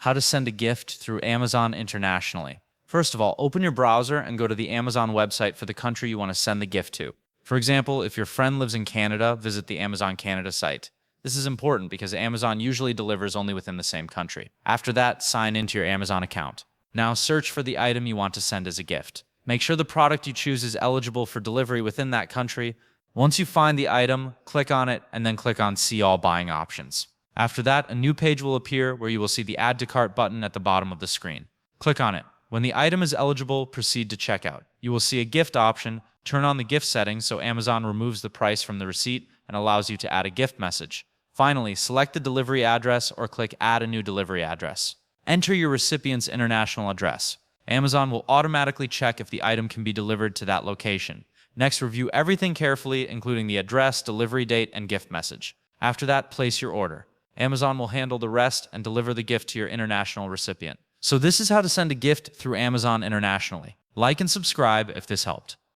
How to send a gift through Amazon internationally. First of all, open your browser and go to the Amazon website for the country you want to send the gift to. For example, if your friend lives in Canada, visit the Amazon Canada site. This is important because Amazon usually delivers only within the same country. After that, sign into your Amazon account. Now search for the item you want to send as a gift. Make sure the product you choose is eligible for delivery within that country. Once you find the item, click on it and then click on See All Buying Options. After that, a new page will appear where you will see the Add to Cart button at the bottom of the screen. Click on it. When the item is eligible, proceed to checkout. You will see a gift option. Turn on the gift settings so Amazon removes the price from the receipt and allows you to add a gift message. Finally, select the delivery address or click Add a new delivery address. Enter your recipient's international address. Amazon will automatically check if the item can be delivered to that location. Next, review everything carefully, including the address, delivery date, and gift message. After that, place your order. Amazon will handle the rest and deliver the gift to your international recipient. So this is how to send a gift through Amazon internationally. Like and subscribe if this helped.